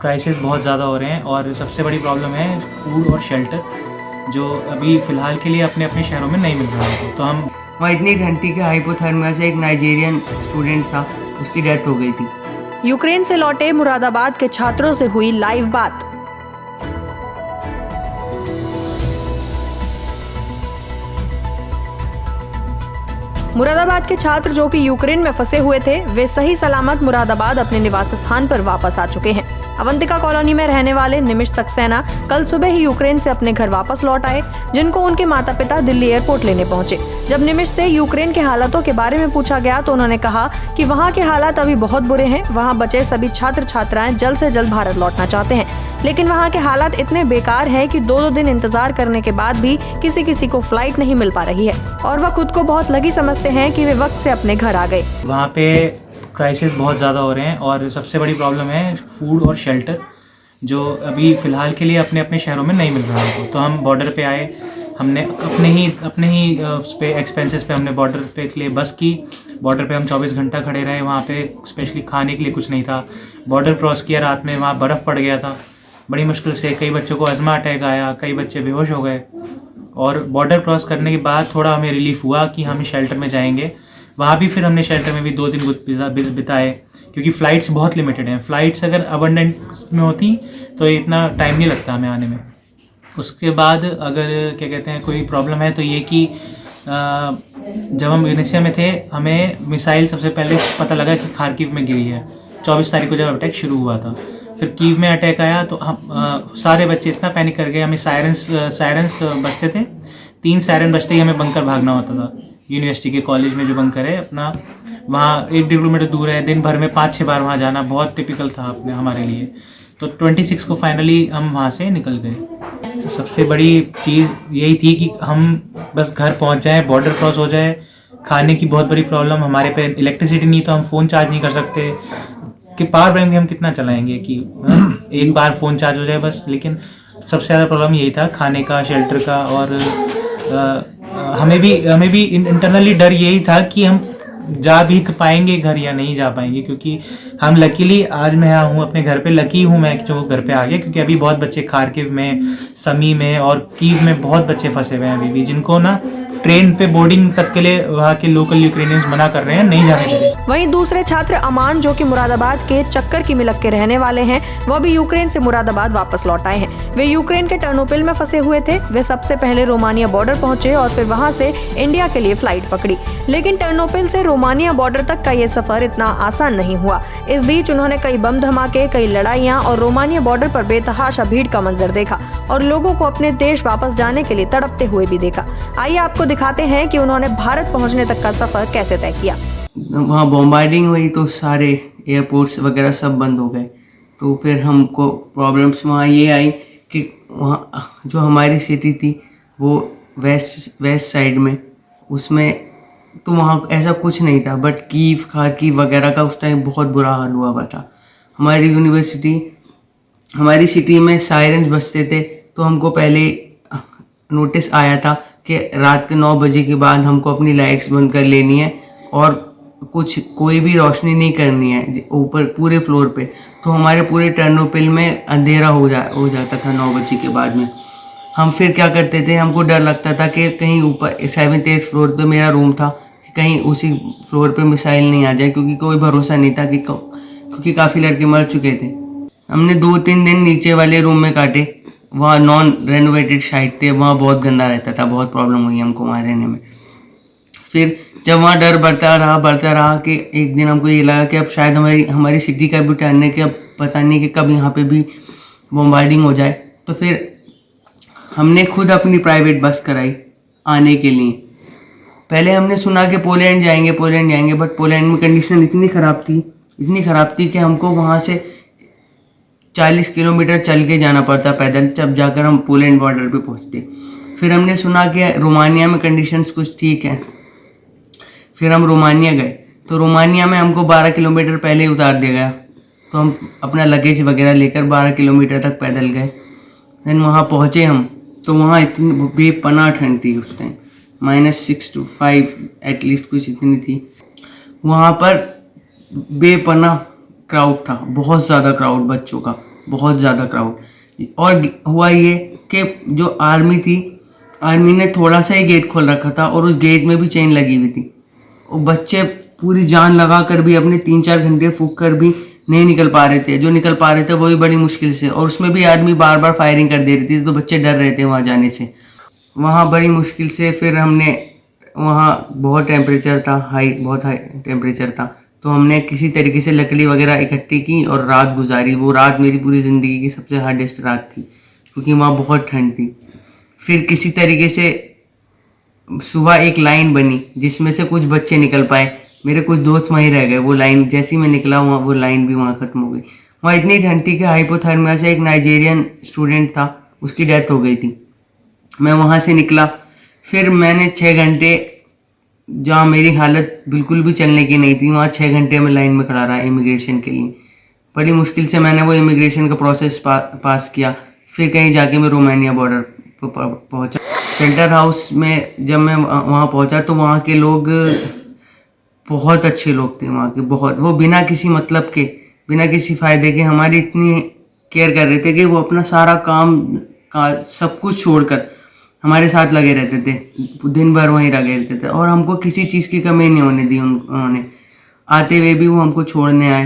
Crisis बहुत ज़्यादा हो रहे हैं और सबसे बड़ी प्रॉब्लम है फूड और शेल्टर, जो अभी फ़िलहाल के लिए अपने अपने शहरों में नहीं मिल रहा है। तो हम वहाँ इतनी ठंड थी कि हाइपोथर्मिया से एक नाइजीरियन स्टूडेंट था, उसकी डेथ हो गई थी। यूक्रेन से लौटे मुरादाबाद के छात्रों से हुई लाइव बात। मुरादाबाद के छात्र जो कि यूक्रेन में फंसे हुए थे, वे सही सलामत मुरादाबाद अपने निवास स्थान पर वापस आ चुके हैं। अवंतिका कॉलोनी में रहने वाले निमिष सक्सेना कल सुबह ही यूक्रेन से अपने घर वापस लौट आए, जिनको उनके माता पिता दिल्ली एयरपोर्ट लेने पहुंचे। जब निमिष से यूक्रेन के हालातों के बारे में पूछा गया तो उन्होंने कहा कि वहां के हालात अभी बहुत बुरे हैं। वहां बचे सभी छात्र छात्राएं जल्द से जल्द भारत लौटना चाहते हैं, लेकिन वहां के हालात इतने बेकार हैं कि 2-2 दिन इंतजार करने के बाद भी किसी को फ्लाइट नहीं मिल पा रही है और वह खुद को बहुत लकी समझते हैं कि वे वक्त से अपने घर आ गए। वहाँ पे क्राइसिस बहुत ज़्यादा हो रहे हैं और सबसे बड़ी प्रॉब्लम है फूड और शेल्टर, जो अभी फ़िलहाल के लिए अपने अपने शहरों में नहीं मिल रहा है। तो हम बॉर्डर पे आए, हमने अपने ही उस पे एक्सपेंसेस पे हमने बॉर्डर पे के लिए बस की। बॉर्डर पे हम 24 घंटा खड़े रहे। वहाँ पे स्पेशली खाने के लिए कुछ नहीं था। बॉर्डर क्रॉस किया, रात में वहाँ बर्फ़ पड़ गया था। बड़ी मुश्किल से कई बच्चों को अज़मा अटैक आया, कई बच्चे बेहोश हो गए। और बॉर्डर क्रॉस करने के बाद थोड़ा हमें रिलीफ हुआ कि हम शेल्टर में जाएंगे। वहाँ भी फिर हमने शेल्टर में भी 2 दिन बिताए, क्योंकि फ़्लाइट्स बहुत लिमिटेड हैं। फ़्लाइट्स अगर अबंडेंट में होती तो इतना टाइम नहीं लगता हमें आने में। उसके बाद अगर क्या कहते हैं कोई प्रॉब्लम है तो ये कि जब हम यूनेसिया में थे, हमें मिसाइल सबसे पहले पता लगा कि खार्किव में गिरी है। 24 तारीख को जब अटैक शुरू हुआ था, फिर कीव में अटैक आया तो हम सारे बच्चे इतना पैनिक कर गए। हमें सायरन्स बजते थे। 3 सायरन बजते ही हमें बंकर भागना होता था। यूनिवर्सिटी के कॉलेज में जो बंकर है अपना, वहाँ 1 किलोमीटर दूर है। दिन भर में 5-6 बार वहाँ जाना बहुत टिपिकल था हमारे लिए। तो 26 को फाइनली हम वहाँ से निकल गए। तो सबसे बड़ी चीज़ यही थी कि हम बस घर पहुँच जाएँ, बॉर्डर क्रॉस हो जाए। खाने की बहुत बड़ी प्रॉब्लम, हमारे पे इलेक्ट्रिसिटी नहीं तो हम फ़ोन चार्ज नहीं कर सकते कि पावर बैंक भी हम कितना चलाएंगे कि एक बार फ़ोन चार्ज हो जाए बस। लेकिन सबसे ज़्यादा प्रॉब्लम यही था, खाने का, शेल्टर का। और हमें भी इंटरनली डर यही था कि हम जा भी पाएंगे घर या नहीं जा पाएंगे, क्योंकि हम लकीली आज मैं यहाँ हूँ अपने घर पे। लकी हूँ मैं जो घर पे आ गया, क्योंकि अभी बहुत बच्चे खार्किव में, समी में और कीव में बहुत बच्चे फंसे हुए हैं अभी भी, जिनको ना ट्रेन पे बोर्डिंग तक के लिए वहाँ के लोकल यूक्रेनियंस मना कर रहे हैं, नहीं जाने दे रहे। वहीं दूसरे छात्र अमान, जो कि मुरादाबाद के चक्कर की मिलक के रहने वाले हैं, वह भी यूक्रेन से मुरादाबाद वापस लौट आए हैं। वे यूक्रेन के टर्नोपिल में फंसे हुए थे। वे सबसे पहले रोमानिया बॉर्डर पहुंचे और फिर वहां से इंडिया के लिए फ्लाइट पकड़ी, लेकिन टर्नोपिल से रोमानिया बॉर्डर तक का ये सफर इतना आसान नहीं हुआ। इस बीच उन्होंने कई बम धमाके, कई लड़ाइयाँ और रोमानिया बॉर्डर पर बेतहाशा भीड़ का मंजर देखा और लोगों को अपने देश वापस जाने के लिए तड़पते हुए भी देखा। आइए आपको दिखाते हैं कि उन्होंने भारत पहुंचने तक का सफर कैसे तय किया। वहाँ बॉम्बार्डिंग हुई तो सारे एयरपोर्ट्स वगैरह सब बंद हो गए। तो फिर हमको प्रॉब्लम्स वहाँ ये आई कि वहाँ जो हमारी सिटी थी वो वेस्ट साइड में, उसमें तो वहाँ ऐसा कुछ नहीं था। बट कीव, खार्किव वगैरह का उस टाइम बहुत बुरा हाल हुआ था। हमारी सिटी में सायरन्स बजते थे, तो हमको पहले नोटिस आया था कि रात के 9 बजे के बाद हमको अपनी लाइट्स बंद कर लेनी है और कोई भी रोशनी नहीं करनी है ऊपर पूरे फ्लोर पे। तो हमारे पूरे टर्नोपिल में अंधेरा हो जाता था 9 बजे के बाद में। हम फिर क्या करते थे, हमको डर लगता था कि कहीं ऊपर 7th 8th फ्लोर पे मेरा रूम था, कहीं उसी फ्लोर पे मिसाइल नहीं आ जाए, क्योंकि कोई भरोसा नहीं था क्योंकि काफ़ी लड़के मर चुके थे। हमने 2-3 दिन नीचे वाले रूम में काटे। वहाँ नॉन रेनोवेटेड साइट थे, वहाँ बहुत गंदा रहता था, बहुत प्रॉब्लम हुई हमको वहाँ रहने में। फिर जब वहाँ डर बढ़ता रहा कि एक दिन हमको ये लगा कि अब शायद हमारी सिटी का भी टर्न है कि अब पता नहीं कि कब यहाँ पे भी बॉम्बार्डिंग हो जाए। तो फिर हमने खुद अपनी प्राइवेट बस कराई आने के लिए। पहले हमने सुना कि पोलैंड जाएंगे, बट पोलैंड में कंडीशन इतनी ख़राब थी कि हमको वहाँ से 40 किलोमीटर चल के जाना पड़ता पैदल, जब जाकर हम पोलैंड बॉर्डर पे पहुँचते। फिर हमने सुना कि रोमानिया में कंडीशंस कुछ ठीक हैं। फिर हम रोमानिया गए, तो रोमानिया में हमको 12 किलोमीटर पहले ही उतार दिया गया। तो हम अपना लगेज वगैरह लेकर 12 किलोमीटर तक पैदल गए। देन वहाँ पहुँचे हम, तो वहाँ इतनी बेपनाह ठंड थी उस टाइम, -6 to 5 एटलीस्ट कुछ इतनी थी। वहाँ पर बेपनाह क्राउड था, बहुत ज़्यादा क्राउड बच्चों का। बहुत ज़्यादा क्राउड। और हुआ ये कि जो आर्मी थी, आर्मी ने थोड़ा सा ही गेट खोल रखा था और उस गेट में भी चेन लगी हुई थी। और बच्चे पूरी जान लगा कर भी अपने 3-4 घंटे फूंक कर भी नहीं निकल पा रहे थे। जो निकल पा रहे थे वो भी बड़ी मुश्किल से, और उसमें भी आर्मी बार बार फायरिंग कर दे रही थी, तो बच्चे डर रहे थे वहाँ जाने से। वहाँ बड़ी मुश्किल से फिर हमने, वहाँ बहुत टेम्परेचर था, बहुत हाई टेम्परेचर था, तो हमने किसी तरीके से लकड़ी वगैरह इकट्ठी की और रात गुजारी। वो रात मेरी पूरी ज़िंदगी की सबसे हार्डेस्ट रात थी, क्योंकि वहाँ बहुत ठंड थी। फिर किसी तरीके से सुबह एक लाइन बनी जिसमें से कुछ बच्चे निकल पाए। मेरे कुछ दोस्त वहीं रह गए। वो लाइन जैसे ही मैं निकला वहाँ, वो लाइन भी वहाँ ख़त्म हो गई। वहाँ इतनी ठंड थी कि हाइपोथर्मिया से एक नाइजीरियन स्टूडेंट था, उसकी डेथ हो गई थी। मैं वहाँ से निकला, फिर मैंने 6 घंटे, जहाँ मेरी हालत बिल्कुल भी चलने की नहीं थी, वहाँ 6 घंटे में लाइन में खड़ा रहा इमिग्रेशन के लिए। बड़ी मुश्किल से मैंने वो इमिग्रेशन का प्रोसेस पास किया। फिर कहीं जाके मैं रोमानिया बॉर्डर पर पहुँचा। शेल्टर हाउस में जब मैं वहाँ पहुँचा तो वहाँ के लोग बहुत अच्छे लोग थे। वहाँ के बहुत, वो बिना किसी मतलब के, बिना किसी फ़ायदे के हमारी इतनी केयर कर रहे थे कि वो अपना सारा काम का सब कुछ छोड़कर हमारे साथ लगे रहते थे, दिन भर वहीं लगे रहते थे, और हमको किसी चीज़ की कमी नहीं होने दी। उन्होंने आते हुए भी वो हमको छोड़ने आए।